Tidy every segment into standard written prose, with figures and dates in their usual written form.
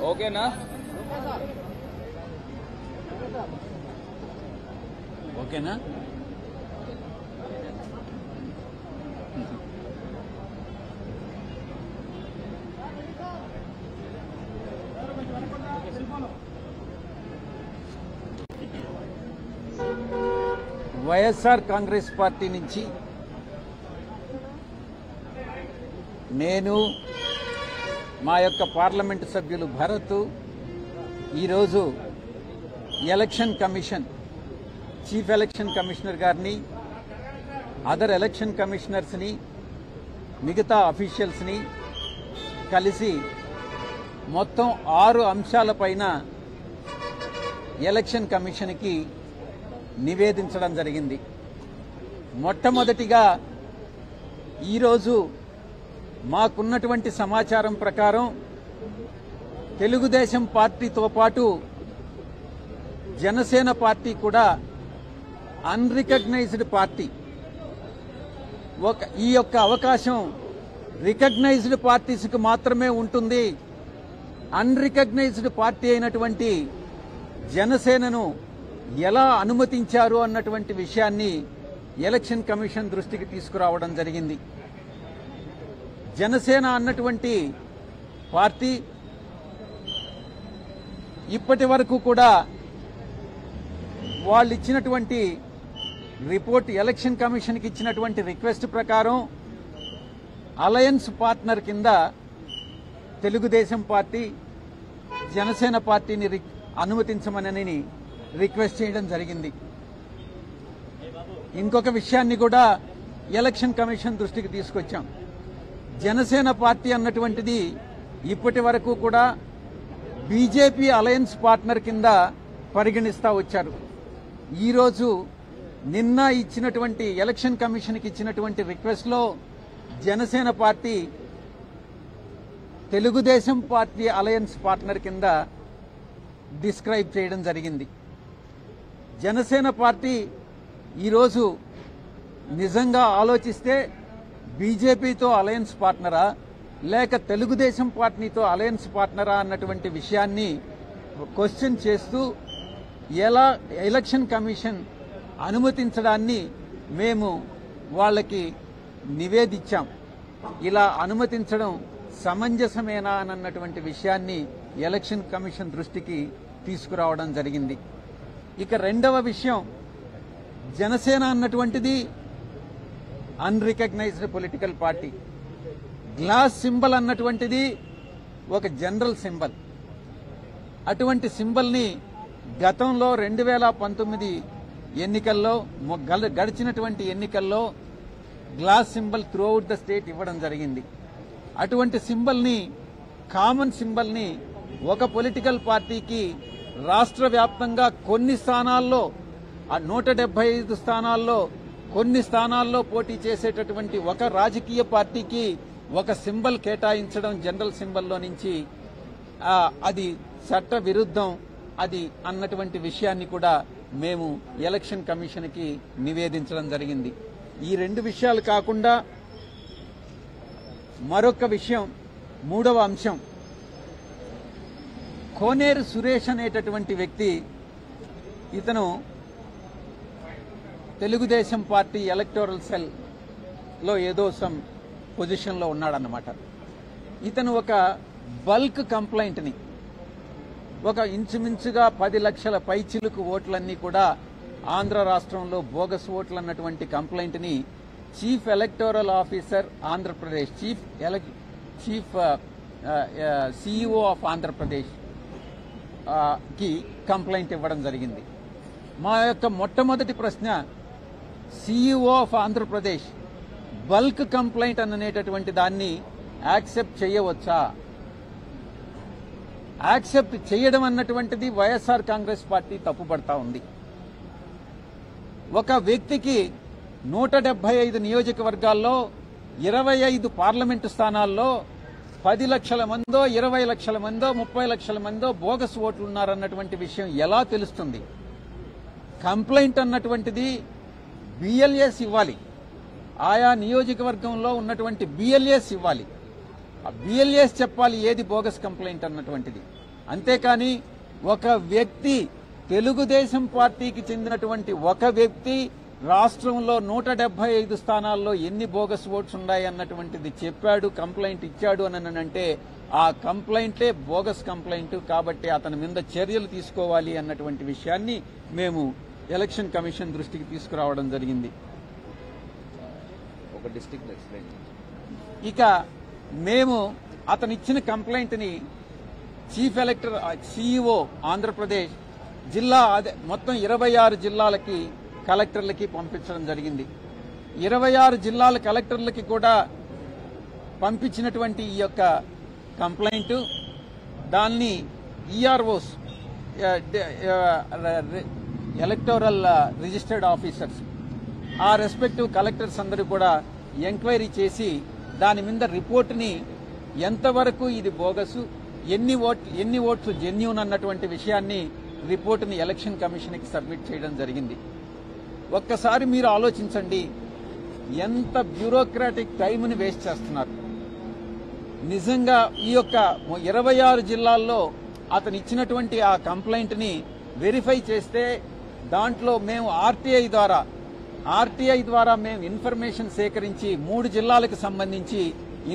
ఓకేనా? ఓకేనా? వైఎస్ఆర్ కాంగ్రెస్ పార్టీ నుంచి నేను, మా యొక్క పార్లమెంటు సభ్యులు భరత్ ఈరోజు election commission, chief election commissioner గారిని, అదర్ ఎలక్షన్ కమిషనర్స్ని, మిగతా అఫీషియల్స్ని కలిసి మొత్తం 6 అంశాలపైన ఎలక్షన్ కమిషన్కి నివేదించడం జరిగింది. మొట్టమొదటిగా ఈరోజు మాకున్నటువంటి సమాచారం ప్రకారం తెలుగుదేశం పార్టీతో పాటు జనసేన పార్టీ కూడా అన్రికగ్నైజ్డ్ పార్టీ. ఈ యొక్క అవకాశం రికగ్నైజ్డ్ పార్టీస్కి మాత్రమే ఉంటుంది. అన్రికగ్నైజ్డ్ పార్టీ అయినటువంటి జనసేనను ఎలా అనుమతించారు అన్నటువంటి విషయాన్ని ఎలక్షన్ కమిషన్ దృష్టికి తీసుకురావడం జరిగింది. జనసేన అన్నటువంటి పార్టీ ఇప్పటి వరకు కూడా వాళ్ళు ఇచ్చినటువంటి రిపోర్ట్, ఎలక్షన్ కమిషన్కి ఇచ్చినటువంటి రిక్వెస్ట్ ప్రకారం అలయన్స్ పార్ట్నర్ కింద తెలుగుదేశం పార్టీ, జనసేన పార్టీని అనుమతించమని రిక్వెస్ట్ చేయడం జరిగింది. ఇంకొక విషయాన్ని కూడా ఎలక్షన్ కమిషన్ దృష్టికి తీసుకొచ్చాం. జనసేన పార్టీ అన్నటువంటిది ఇప్పటి వరకు కూడా బీజేపీ అలయన్స్ పార్ట్నర్ కింద పరిగణిస్తా వచ్చారు. ఈరోజు నిన్న ఇచ్చినటువంటి ఎలక్షన్ కమిషన్కి ఇచ్చినటువంటి రిక్వెస్ట్లో Janasena party Telugu Desam party alliance partner కింద డిస్క్రైబ్ చేయడం జరిగింది. జనసేన పార్టీ ఈరోజు నిజంగా ఆలోచిస్తే బీజేపీతో అలయన్స్ పార్ట్నరా లేక తెలుగుదేశం పార్టీతో అలయన్స్ పార్ట్నరా అన్నటువంటి విషయాన్ని క్వశ్చన్ చేస్తూ ఎలా ఎలక్షన్ కమిషన్ అనుమతించడాన్ని మేము వాళ్ళకి నివేదించాం. ఇలా అనుమతించడం సమంజసమేనా అన్నటువంటి విషయాన్ని ఎలక్షన్ కమిషన్ దృష్టికి తీసుకురావడం జరిగింది. ఇక రెండవ విషయం, జనసేన అన్నటువంటిది unrecognised political party. Glass symbol అన్నటువంటిది ఒక జనరల్ సింబల్. అటువంటి సింబల్ని గతంలో 2019 ఎన్నికల్లో, గడిచినటువంటి ఎన్నికల్లో glass symbol throughout the state ఇవ్వడం జరిగింది. అటువంటి సింబల్ని, కామన్ సింబల్ని ఒక పొలిటికల్ పార్టీకి రాష్ట్ర వ్యాప్తంగా కొన్ని స్థానాల్లో, 175 స్థానాల్లో కొన్ని స్థానాల్లో పోటీ చేసేటటువంటి ఒక రాజకీయ పార్టీకి ఒక సింబల్ కేటాయించడం జనరల్ సింబల్లో నుంచి అది చట్ట విరుద్ధం అది అన్నటువంటి విషయాన్ని కూడా మేము ఎలక్షన్ కమిషన్కి నివేదించడం జరిగింది. ఈ 2 విషయాలు కాకుండా మరొక విషయం, మూడవ అంశం, కోనేరు సురేష్ అనేటటువంటి వ్యక్తి, ఇతను తెలుగుదేశం పార్టీ ఎలక్టోరల్ సెల్ లో ఏదో సమ్ పొజిషన్లో ఉన్నాడన్నమాట. ఇతను ఒక బల్క్ కంప్లైంట్ని, ఒక ఇంచుమించుగా 10 లక్షల పైచిలుకు ఓట్లన్నీ కూడా ఆంధ్ర రాష్ట్రంలో బోగస్ ఓట్లు అన్నటువంటి కంప్లైంట్ని chief electoral officer Andhra Pradesh, chief CEO of Andhra Pradesh కి కంప్లైంట్ ఇవ్వడం జరిగింది. మా యొక్క మొట్టమొదటి ప్రశ్న, CEO of Andhra Pradesh bulk complaint అనేటటువంటి దాన్ని యాక్సెప్ట్ చేయవచ్చా? యాక్సెప్ట్ చేయడం అన్నటువంటిది వైఎస్ఆర్ కాంగ్రెస్ పార్టీ తప్పుపడతా ఉంది. ఒక వ్యక్తికి 175 నియోజకవర్గాల్లో 25 పార్లమెంటు స్థానాల్లో 10 లక్షల మందో 20 లక్షల మందో 30 లక్షల మందో బోగస్ ఓట్లు ఉన్నారన్నటువంటి విషయం ఎలా తెలుస్తుంది? కంప్లైంట్ అన్నటువంటిది బిఎల్ఏస్ ఇవ్వాలి, ఆయా నియోజకవర్గంలో ఉన్నటువంటి బిఎల్ఏస్ ఇవ్వాలి. ఆ బిఎల్ఏస్ చెప్పాలి ఏది బోగస్ కంప్లైంట్ అన్నటువంటిది. అంతేకాని ఒక వ్యక్తి, తెలుగుదేశం పార్టీకి చెందినటువంటి ఒక వ్యక్తి రాష్ట్రంలో 175 స్థానాల్లో ఎన్ని బోగస్ ఓట్స్ ఉన్నాయి అన్నటువంటిది చెప్పాడు, కంప్లైంట్ ఇచ్చాడు అని అంటే ఆ కంప్లైంటే బోగస్ కంప్లైంట్. కాబట్టి అతని మీద చర్యలు తీసుకోవాలి అన్నటువంటి విషయాన్ని మేము ఎలక్షన్ కమిషన్ దృష్టికి తీసుకురావడం జరిగింది. ఒక డిస్ట్రిక్ట్ ఎక్స్ప్లెయిన్. ఇక మేము అతనిచ్చిన కంప్లైంట్ ని చీఫ్ ఎలక్టర్ సిఇఓ ఆంధ్రప్రదేశ్ జిల్లా మొత్తం 26 జిల్లాలకి కలెక్టర్లకి పంపించడం జరిగింది. 26 జిల్లాల కలెక్టర్లకి కూడా పంపించినటువంటి ఈ యొక్క కంప్లైంట్ దాన్ని ఈఆర్ఓస్ ఎలక్టోరల్ రిజిస్టర్డ్ ఆఫీసర్స్ ఆ రెస్పెక్టివ్ కలెక్టర్స్ అందరూ కూడా ఎంక్వైరీ చేసి దాని మీద రిపోర్టుని ఎంతవరకు ఇది బోగసు, ఎన్ని ఓట్స్ జెన్యూన్ అన్నటువంటి విషయాన్ని రిపోర్టుని ఎలక్షన్ కమిషన్కి సబ్మిట్ చేయడం జరిగింది. ఒక్కసారి మీరు ఆలోచించండి, ఎంత బ్యూరోక్రాటిక్ టైంని వేస్ట్ చేస్తున్నారు. నిజంగా ఈ యొక్క 26 జిల్లాల్లో అతను ఇచ్చినటువంటి ఆ కంప్లైంట్ ని వెరిఫై చేస్తే దాంట్లో మేము ఆర్టీఐ ద్వారా మేము ఇన్ఫర్మేషన్ సేకరించి 3 జిల్లాలకు సంబంధించి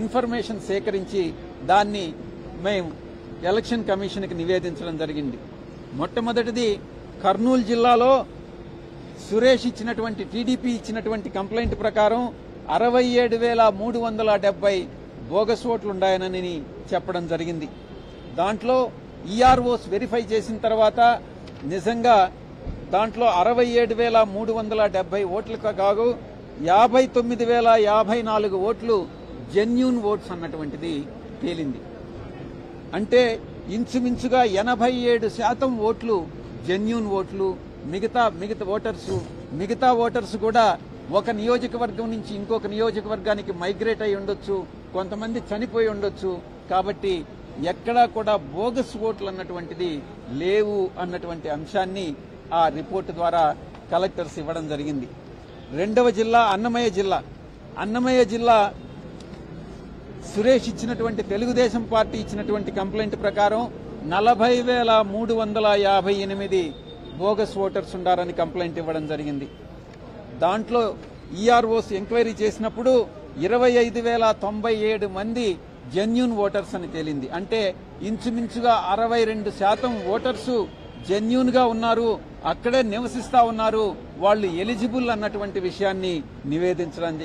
ఇన్ఫర్మేషన్ సేకరించి దాన్ని మేము ఎలక్షన్ కమిషన్కి నివేదించడం జరిగింది. మొట్టమొదటిది కర్నూలు జిల్లాలో సురేష్ ఇచ్చినటువంటి టీడీపీ ఇచ్చినటువంటి కంప్లైంట్ ప్రకారం 67,370 బోగస్ ఓట్లున్నాయని చెప్పడం జరిగింది. దాంట్లో ఈఆర్ఓస్ వెరిఫై చేసిన తర్వాత నిజంగా దాంట్లో 67,370 ఓట్లకు కాదు 59,054 ఓట్లు జెన్యూన్ ఓట్స్ అన్నటువంటిది తేలింది. అంటే ఇంచుమించుగా 87% ఓట్లు జెన్యూన్ ఓట్లు. మిగతా ఓటర్స్ కూడా ఒక నియోజకవర్గం నుంచి ఇంకొక నియోజకవర్గానికి మైగ్రేట్ అయి ఉండొచ్చు, కొంతమంది చనిపోయి ఉండొచ్చు. కాబట్టి ఎక్కడా కూడా బోగస్ ఓట్లు అన్నటువంటిది లేవు అన్నటువంటి అంశాన్ని ఆ రిపోర్టు ద్వారా కలెక్టర్స్ ఇవ్వడం జరిగింది. రెండవ జిల్లా అన్నమయ్య జిల్లా సురేష్ ఇచ్చినటువంటి తెలుగుదేశం పార్టీ ఇచ్చినటువంటి కంప్లైంట్ ప్రకారం 40,358 బోగస్ ఓటర్స్ ఉండారని కంప్లైంట్ ఇవ్వడం జరిగింది. దాంట్లో ఈఆర్ఓస్ ఎంక్వైరీ చేసినప్పుడు 25,097 మంది జెన్యూన్ ఓటర్స్ అని తేలింది. అంటే ఇంచుమించుగా 62% ఓటర్స్ జెన్యూన్ గా ఉన్నారు, అక్కడే నివసిస్తా ఉన్నారు, వాళ్ళు ఎలిజిబుల్ అన్నటువంటి విషయాన్ని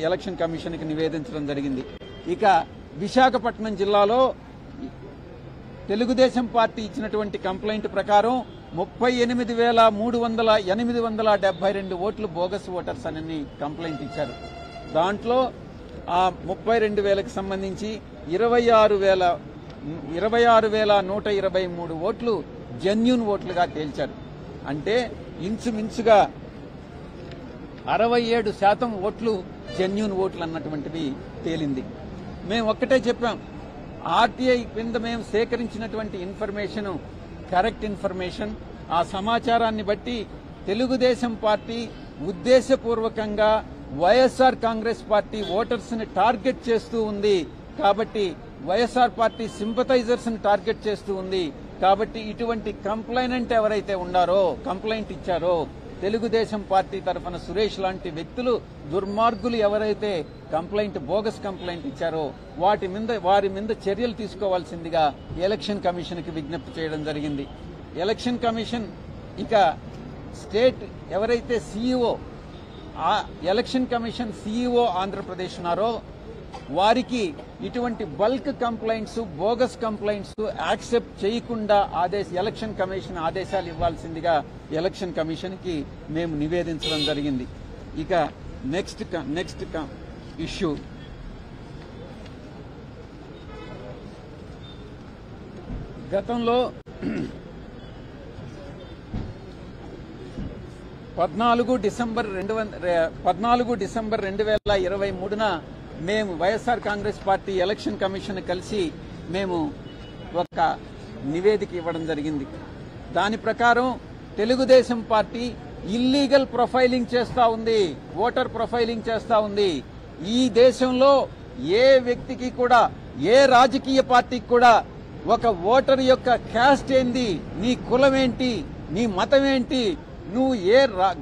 ఎలక్షన్ కమిషన్ కి నివేదించడం జరిగింది. ఇక విశాఖపట్నం జిల్లాలో తెలుగుదేశం పార్టీ ఇచ్చినటువంటి కంప్లైంట్ ప్రకారం 38,872 ఓట్లు బోగస్ ఓటర్స్ అని కంప్లైంట్ ఇచ్చారు. దాంట్లో ఆ 32,000కి సంబంధించి 26,123 ఓట్లు జెన్యూన్ ఓట్లుగా తేల్చారు. అంటే ఇంచుమించుగా 67% ఓట్లు జెన్యూన్ ఓట్లు అన్నటువంటివి తేలింది. మేము ఒక్కటే చెప్పాం, ఆర్టీఐ కింద మేము సేకరించినటువంటి ఇన్ఫర్మేషన్ కరెక్ట్ ఇన్ఫర్మేషన్. ఆ సమాచారాన్ని బట్టి తెలుగుదేశం పార్టీ ఉద్దేశపూర్వకంగా వైఎస్ఆర్ కాంగ్రెస్ పార్టీ ఓటర్స్ ని టార్గెట్ చేస్తూ ఉంది. కాబట్టి వైఎస్ఆర్ పార్టీ సింపథైజర్స్ ని టార్గెట్ చేస్తూ ఉంది. కాబట్టి ఇటువంటి కంప్లైనెంట్ ఎవరైతే ఉన్నారో, కంప్లైంట్ ఇచ్చారో, తెలుగుదేశం పార్టీ తరఫున సురేష్ లాంటి వ్యక్తులు, దుర్మార్గులు ఎవరైతే బోగస్ కంప్లైంట్ ఇచ్చారో వారి మీద చర్యలు తీసుకోవాల్సిందిగా ఎలక్షన్ కమిషన్ కి విజ్ఞప్తి చేయడం జరిగింది. ఎలక్షన్ కమిషన్ ఇక స్టేట్ ఎవరైతే CEO election commission CEO Andhra Pradesh ఉన్నారో వారికి ఇటువంటి bulk complaints, bogus complaints accept చేయకుండా ఎలక్షన్ కమిషన్ ఆదేశాలు ఇవ్వాల్సిందిగా ఎలక్షన్ కమిషన్ కి మేము నివేదించడం జరిగింది. ఇక నెక్స్ట్ ఇష్యూ గతంలో 14 డిసెంబర్ 2023న మేము YSR Congress party election commission కలిసి మేము ఒక నివేదిక ఇవ్వడం జరిగింది. దాని ప్రకారం తెలుగుదేశం పార్టీ ఇల్లీగల్ ప్రొఫైలింగ్ చేస్తా ఉంది, ఓటర్ ప్రొఫైలింగ్ చేస్తా ఉంది. ఈ దేశంలో ఏ వ్యక్తికి కూడా, ఏ రాజకీయ పార్టీకి కూడా ఒక ఓటర్ యొక్క క్యాస్ట్ ఏంది, నీ కులం ఏంటి, నీ మతం ఏంటి, నువ్వు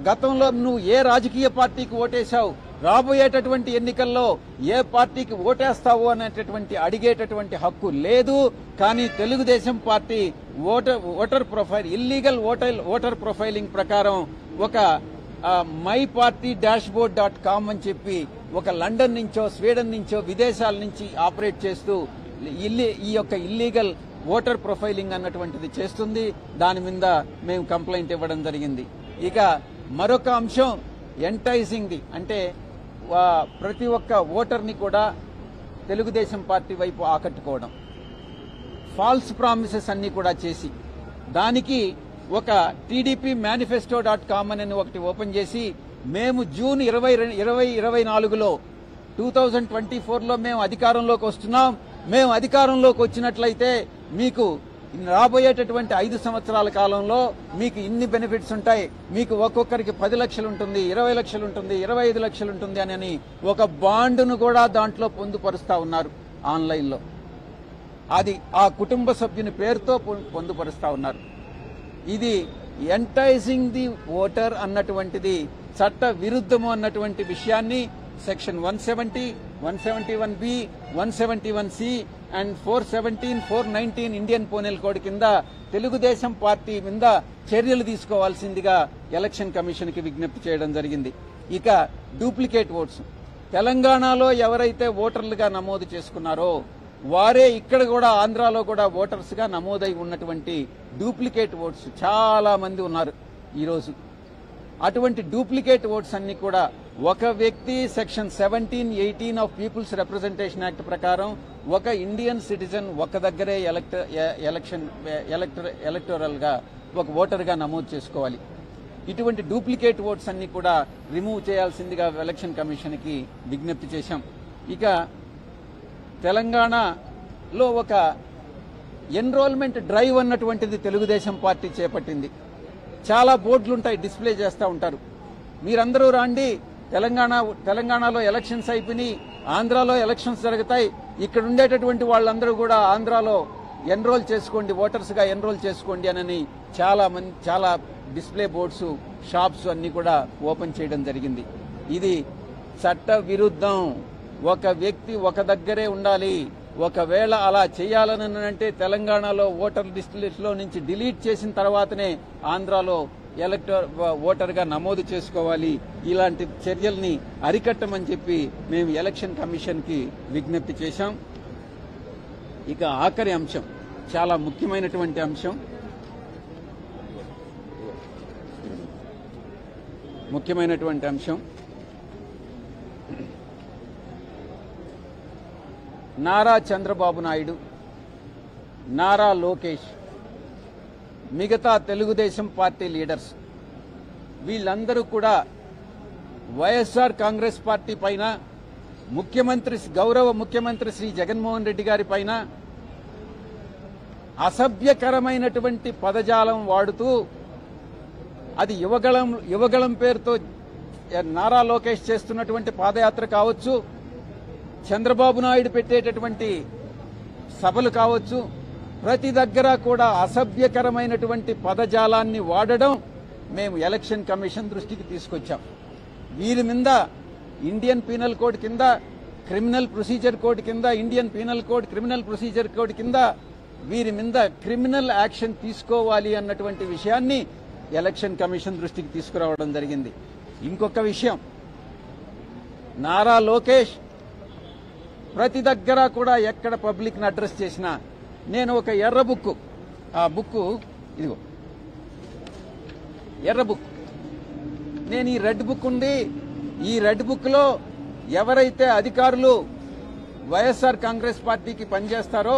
గతంలో నువ్వు ఏ రాజకీయ పార్టీకి ఓటేశావు, రాబోయేటటువంటి ఎన్నికల్లో ఏ పార్టీకి ఓటేస్తావు అనేటటువంటి అడిగేటటువంటి హక్కు లేదు. కానీ Telugu Desam party voter profile, illegal voter profiling ప్రకారం ఒక myparty-dashboard.com అని చెప్పి ఒక లండన్ నుంచో స్వీడన్ నుంచో విదేశాల నుంచి ఆపరేట్ చేస్తూ ఈ యొక్క ఇల్లీగల్ ఓటర్ ప్రొఫైలింగ్ అన్నటువంటిది చేస్తుంది. దాని మీద మేము కంప్లైంట్ ఇవ్వడం జరిగింది. ఇక మరొక అంశం ఎంటైజింగ్ ది, అంటే ప్రతి ఒక్క ఓటర్ని కూడా తెలుగుదేశం పార్టీ వైపు ఆకట్టుకోవడం, ఫాల్స్ ప్రామిసెస్ అన్ని కూడా చేసి దానికి ఒక TDP manifesto.com అని ఒకటి ఓపెన్ చేసి మేము జూన్ 2024లో 2024లో మేము అధికారంలోకి వస్తున్నాం, మేము అధికారంలోకి వచ్చినట్లయితే మీకు రాబోయేటటువంటి 5 సంవత్సరాల కాలంలో మీకు ఇన్ని బెనిఫిట్స్ ఉంటాయి, మీకు ఒక్కొక్కరికి 10 లక్షలు ఉంటుంది, 20 లక్షలు ఉంటుంది, 25 లక్షలు ఉంటుంది అని ఒక బాండును కూడా దాంట్లో పొందుపరుస్తా ఉన్నారు ఆన్లైన్లో. అది ఆ కుటుంబ సభ్యుని పేరుతో పొందుపరుస్తా ఉన్నారు. ఇది ఎంటైజింగ్ ది ఓటర్ అన్నటువంటిది చట్ట విరుద్ధము అన్నటువంటి విషయాన్ని section 170, 171B, 171C and 417, 419 Indian penal code కింద తెలుగుదేశం పార్టీ మీద చర్యలు తీసుకోవాల్సిందిగా ఎలక్షన్ కమిషన్ కి విజ్ఞప్తి చేయడం జరిగింది. ఇక డూప్లికేట్ ఓట్స్, తెలంగాణలో ఎవరైతే ఓటర్లుగా నమోదు చేసుకున్నారో వారే ఇక్కడ కూడా ఆంధ్రాలో కూడా ఓటర్స్ గా నమోదై ఉన్నటువంటి డూప్లికేట్ ఓట్స్ చాలా మంది ఉన్నారు ఈరోజు. అటువంటి డూప్లికేట్ ఓట్స్ అన్ని కూడా ఒక వ్యక్తి section 17, 18 of peoples representation act ప్రకారం ఒక ఇండియన్ సిటిజన్ ఒక దగ్గరే ఎలక్టోరల్ గా ఒక ఓటర్ గా నమోదు చేసుకోవాలి. ఇటువంటి డూప్లికేట్ ఓట్స్ అన్ని కూడా రిమూవ్ చేయాల్సిందిగా ఎలక్షన్ కమిషన్ కి విజ్ఞప్తి చేశాం. ఇక తెలంగాణలో ఒక ఎన్రోల్మెంట్ డ్రైవ్ అన్నటువంటిది తెలుగుదేశం పార్టీ చేపట్టింది. చాలా బోర్డులుంటాయి, డిస్ప్లే చేస్తూ ఉంటారు. మీరందరూ రాండి, తెలంగాణలో ఎలక్షన్స్ అయిపోయి ఆంధ్రాలో ఎలక్షన్స్ జరుగుతాయి, ఇక్కడ ఉండేటటువంటి వాళ్ళందరూ కూడా ఆంధ్రాలో ఎన్రోల్ చేసుకోండి, ఓటర్స్ గా ఎన్రోల్ చేసుకోండి అని చాలా డిస్ప్లే బోర్డ్స్, షాప్స్ అన్ని కూడా ఓపెన్ చేయడం జరిగింది. ఇది చట్ట విరుద్ధం. ఒక వ్యక్తి ఒక దగ్గరే ఉండాలి. ఒకవేళ అలా చేయాలని అంటే తెలంగాణలో ఓటర్ లిస్ట్ లో నుంచి డిలీట్ చేసిన తర్వాతనే ఆంధ్రాలో ఓటర్ గా నమోదు చేసుకోవాలి. ఇలాంటి చర్యల్ని అరికట్టమని చెప్పి మేము ఎలక్షన్ కమిషన్ కి విజ్ఞప్తి చేశాం. ఇక ఆఖరి అంశం, చాలా ముఖ్యమైనటువంటి అంశం, నారా చంద్రబాబు నాయుడు, నారా లోకేష్, మిగతా తెలుగుదేశం పార్టీ లీడర్స్ వీళ్ళందరూ కూడా వైఎస్ఆర్ కాంగ్రెస్ పార్టీ పైన, గౌరవ ముఖ్యమంత్రి శ్రీ జగన్మోహన్ రెడ్డి గారి పైన అసభ్యకరమైనటువంటి పదజాలం వాడుతూ, అది యువగళం పేరుతో నారా లోకేష్ చేస్తున్నటువంటి పాదయాత్ర కావచ్చు, చంద్రబాబు నాయుడు పెట్టేటటువంటి సభలు కావచ్చు, ప్రతి దగ్గర కూడా అసభ్యకరమైనటువంటి పదజాలాన్ని వాడడం మేము ఎలక్షన్ కమిషన్ దృష్టికి తీసుకొచ్చాం. వీరి మీద ఇండియన్ పీనల్ కోడ్ కింద, క్రిమినల్ ప్రొసీజర్ కోడ్ కింద, Indian penal code, criminal procedure code కింద వీరి మీద క్రిమినల్ యాక్షన్ తీసుకోవాలి అన్నటువంటి విషయాన్ని ఎలక్షన్ కమిషన్ దృష్టికి తీసుకురావడం జరిగింది. ఇంకొక విషయం, నారా లోకేష్ ప్రతి దగ్గర కూడా ఎక్కడ పబ్లిక్ ని అడ్రస్ చేసినా నేను ఒక ఎర్ర బుక్, ఆ బుక్ ఇదిగో ఎర్ర బుక్, నేను ఈ రెడ్ బుక్ ఉంది, ఈ రెడ్ బుక్ లో ఎవరైతే అధికారులు వైఎస్ఆర్ కాంగ్రెస్ పార్టీకి పనిచేస్తారో,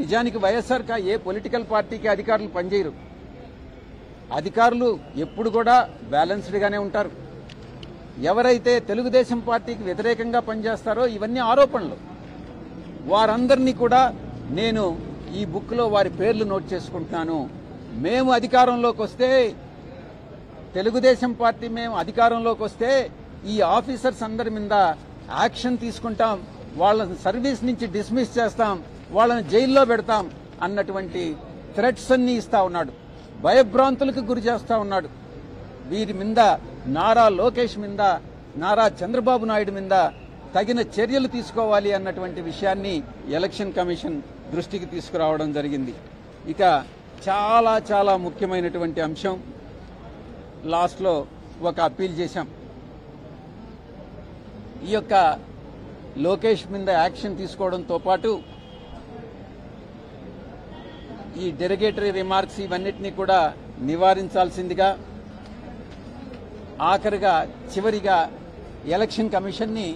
నిజానికి వైఎస్ఆర్ ఏ పొలిటికల్ పార్టీకి అధికారులు పనిచేయరు, అధికారులు ఎప్పుడు కూడా బ్యాలెన్స్డ్గానే ఉంటారు. ఎవరైతే తెలుగుదేశం పార్టీకి వ్యతిరేకంగా పనిచేస్తారో ఇవన్నీ ఆరోపణలు. వారందరినీ కూడా నేను ఈ బుక్లో వారి పేర్లు నోట్ చేసుకుంటున్నాను. మేము అధికారంలోకి వస్తే, తెలుగుదేశం పార్టీ మేము అధికారంలోకి వస్తే ఈ ఆఫీసర్స్ అందరి మీద యాక్షన్ తీసుకుంటాం, వాళ్ళని సర్వీస్ నుంచి డిస్మిస్ చేస్తాం, వాళ్ళని జైల్లో పెడతాం అన్నటువంటి థ్రెట్స్ అన్ని ఇస్తా ఉన్నాడు. భయభ్రాంతులకు గురి చేస్తా ఉన్నాడు. వీరి మీద, నారా లోకేష్ మీద, నారా చంద్రబాబు నాయుడు మీద తగిన చర్యలు తీసుకోవాలి అన్నటువంటి విషయాన్ని ఎలక్షన్ కమిషన్ దృష్టికి తీసుకురావడం జరిగింది. ఇక చాలా చాలా ముఖ్యమైనటువంటి అంశం, లాస్ట్లో ఒక అప్పీల్ చేశాం. ఈ యొక్క లోకేష్ మీద యాక్షన్ తీసుకోవడంతో పాటు ఈ డెరిగేటరీ రిమార్క్స్ ఇవన్నిటినీ కూడా నివారించాల్సిందిగా, ఆఖరిగా చివరిగా ఎలక్షన్ కమిషన్ని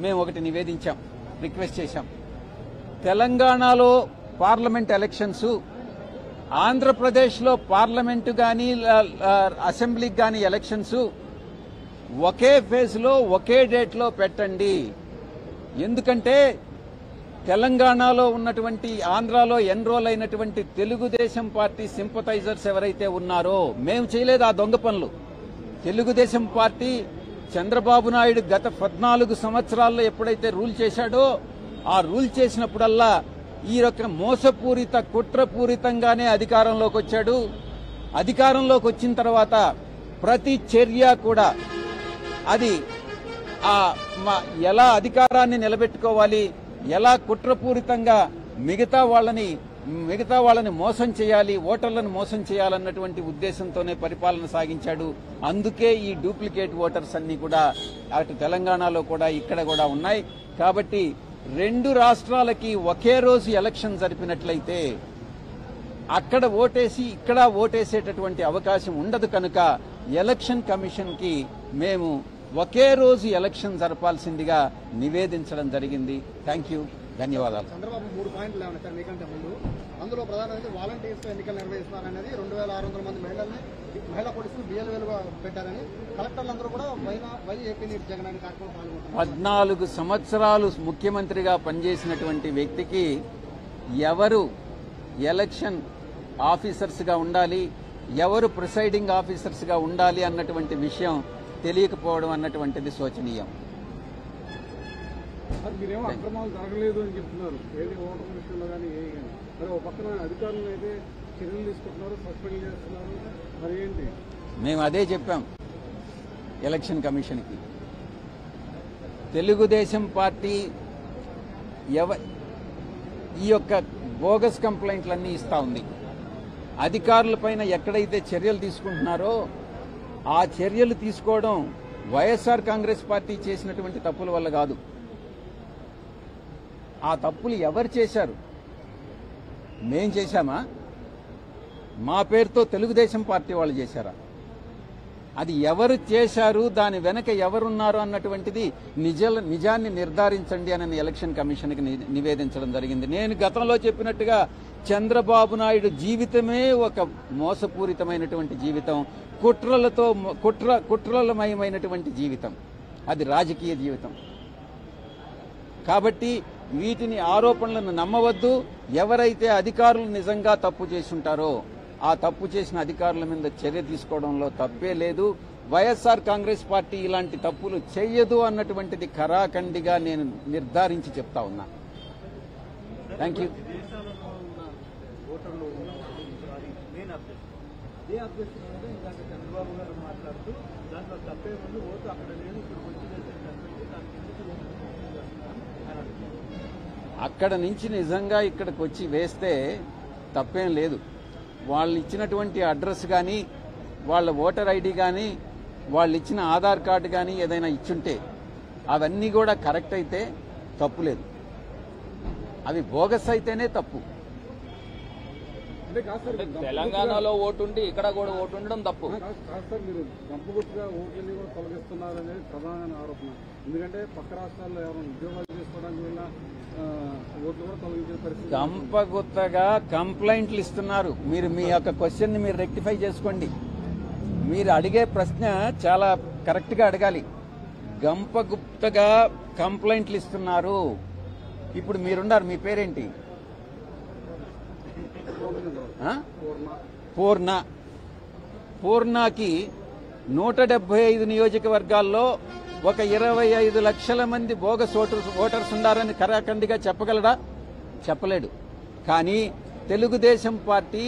మేము ఒకటి నివేదించాం, రిక్వెస్ట్ చేశాం. తెలంగాణలో పార్లమెంట్ ఎలక్షన్స్, ఆంధ్రప్రదేశ్లో పార్లమెంటు కానీ అసెంబ్లీకి కానీ ఎలక్షన్స్ ఒకే ఫేజ్లో ఒకే డేట్లో పెట్టండి. ఎందుకంటే తెలంగాణలో ఉన్నటువంటి, ఆంధ్రాలో ఎన్రోల్ అయినటువంటి తెలుగుదేశం పార్టీ సింపథైజర్స్ ఎవరైతే ఉన్నారో, మేము చేయలేదు ఆ దొంగ పనులు. తెలుగుదేశం పార్టీ చంద్రబాబు నాయుడు గత 14 సంవత్సరాల్లో ఎప్పుడైతే రూల్ చేశాడో, ఆ రూల్ చేసినప్పుడల్లా ఈ యొక్క మోసపూరిత, కుట్రపూరితంగానే అధికారంలోకి వచ్చాడు. అధికారంలోకి వచ్చిన తర్వాత ప్రతి చర్య కూడా అది ఎలా అధికారాన్ని నిలబెట్టుకోవాలి, ఎలా కుట్రపూరితంగా మిగతా వాళ్ళని మోసం చేయాలి, ఓటర్లను మోసం చేయాలన్నటువంటి ఉద్దేశంతోనే పరిపాలన సాగించాడు. అందుకే ఈ డూప్లికేట్ ఓటర్స్ అన్ని కూడా అటు తెలంగాణలో కూడా ఇక్కడ కూడా ఉన్నాయి. కాబట్టి 2 రాష్ట్రాలకి ఒకే రోజు ఎలక్షన్ జరిపినట్లయితే అక్కడ ఓటేసి ఇక్కడ ఓటేసేటటువంటి అవకాశం ఉండదు. కనుక ఎలక్షన్ కమిషన్ కి మేము ఒకే రోజు ఎలక్షన్ జరపాల్సిందిగా నివేదించడం జరిగింది. థ్యాంక్ యూ, ధన్యవాదాలు. చంద్రబాబు 3 పాయింట్లు లేవన్నారు సార్ మీకంటే ముందు. అందులో ప్రధానంగా వాలంటీర్స్ ఎన్నికలు నిర్వహిస్తున్నారనేది, 2600 మంది మహిళా పోలీసులు బిఎల్ఏలుగా పెట్టారని, కలెక్టర్లందరూ కూడా వై ఏపీ నీటి జగన్ అనే కార్యక్రమం పాల్గొంటున్నారు. 14 సంవత్సరాలు ముఖ్యమంత్రిగా పనిచేసినటువంటి వ్యక్తికి ఎవరు ఎలక్షన్ ఆఫీసర్స్ గా ఉండాలి, ఎవరు ప్రిసైడింగ్ ఆఫీసర్స్ గా ఉండాలి అన్నటువంటి విషయం తెలియకపోవడం అన్నటువంటిది శోచనీయం. మీరేమో అక్రమాలు జరగలేదు అని చెప్తున్నారు, ఏది ఓటర్ విషయంలో కానీ ఏ కానీ. మరి ఒక పక్కన అధికారులు అయితే చర్యలు తీసుకుంటున్నారు, సస్పెండ్ చేస్తున్నారు, మరి ఏంటి? మేము అదే చెప్పాం ఎలక్షన్ కమిషన్కి. తెలుగుదేశం పార్టీ ఈ యొక్క బోగస్ కంప్లైంట్లన్నీ ఇస్తా ఉంది. అధికారులపైన ఎక్కడైతే చర్యలు తీసుకుంటున్నారో ఆ చర్యలు తీసుకోవడం వైఎస్ఆర్ కాంగ్రెస్ పార్టీ చేసినటువంటి తప్పుల వల్ల కాదు. ఆ తప్పులు ఎవరు చేశారు? మేం చేశామా? మా పేరుతో తెలుగుదేశం పార్టీ వాళ్ళు చేశారా? అది ఎవరు చేశారు, దాని వెనక ఎవరున్నారు అన్నటువంటిది నిజాన్ని నిర్ధారించండి అని ఎలక్షన్ కమిషన్కి నివేదించడం జరిగింది. నేను గతంలో చెప్పినట్టుగా చంద్రబాబు నాయుడు జీవితమే ఒక మోసపూరితమైనటువంటి జీవితం, కుట్రలమయమైనటువంటి జీవితం, అది రాజకీయ జీవితం. కాబట్టి వీటిని ఆరోపణలను నమ్మవద్దు. ఎవరైతే అధికారులు నిజంగా తప్పు చేసుంటారో ఆ తప్పు చేసిన అధికారుల మీద చర్య తీసుకోవడంలో తప్పే లేదు. వైఎస్ఆర్ కాంగ్రెస్ పార్టీ ఇలాంటి తప్పులు చేయదు అన్నటువంటిది ఖరాఖండిగా నేను నిర్ధారించి చెప్తా ఉన్నా. Thank you. అక్కడ నుంచి నిజంగా ఇక్కడికి వచ్చి వేస్తే తప్పేం లేదు. వాళ్ళు ఇచ్చినటువంటి అడ్రస్ కానీ, వాళ్ళ ఓటర్ ఐడి కానీ, వాళ్ళు ఇచ్చిన ఆధార్ కార్డు కానీ ఏదైనా ఇచ్చుంటే అవన్నీ కూడా కరెక్ట్ అయితే తప్పు లేదు. అవి బోగస్ అయితేనే తప్పు. అంటే కాదు సార్, తెలంగాణలో ఓటు ఉండి ఇక్కడ కూడా ఓటు ఉండడం తప్పు. కాదు సార్, మీరు గంపగుట్టుగా ఓట్లని కూడా తొలగిస్తున్నారనేది ప్రధానమైన ఆరోపణ. ఎందుకంటే పక్క రాష్ట్రాల్లో ఎవరైనా ఉద్యోగాలు చేసుకోవడానికి వల్ల ఓట్లు కూడా తొలగించే పరిస్థితి. గంపగుత్తగా కంప్లైంట్లు ఇస్తున్నారు. మీరు మీ యొక్క క్వశ్చన్ ని మీరు రెక్టిఫై చేసుకోండి. మీరు అడిగే ప్రశ్న చాలా కరెక్ట్ గా అడగాలి. గంపగుప్తగా కంప్లైంట్లు ఇస్తున్నారు. ఇప్పుడు మీరున్నారు, మీ పేరేంటి? పూర్ణకి 175 నియోజకవర్గాల్లో ఒక 25 లక్షల మంది బోగస్ ఓటర్స్ ఉన్నారని కరాఖండిగా చెప్పగలడా? చెప్పలేడు. కానీ తెలుగుదేశం పార్టీ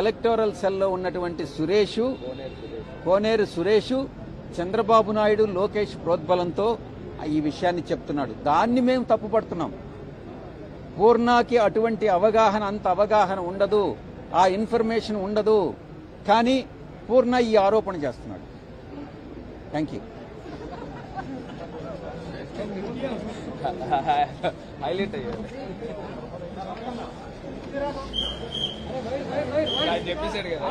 ఎలక్టోరల్ సెల్లో ఉన్నటువంటి కోనేరు సురేష్, చంద్రబాబు నాయుడు, లోకేష్ ప్రోద్బలంతో ఈ విషయాన్ని చెప్తున్నాడు. దాన్ని మేము తప్పుపడుతున్నాం. పూర్ణకి అటువంటి అంత అవగాహన ఉండదు, ఆ ఇన్ఫర్మేషన్ ఉండదు. కానీ పూర్ణ ఈ ఆరోపణ చేస్తున్నాడు. Thank you. హైలైట్ అయ్యారు చెప్పేశాడు కదా.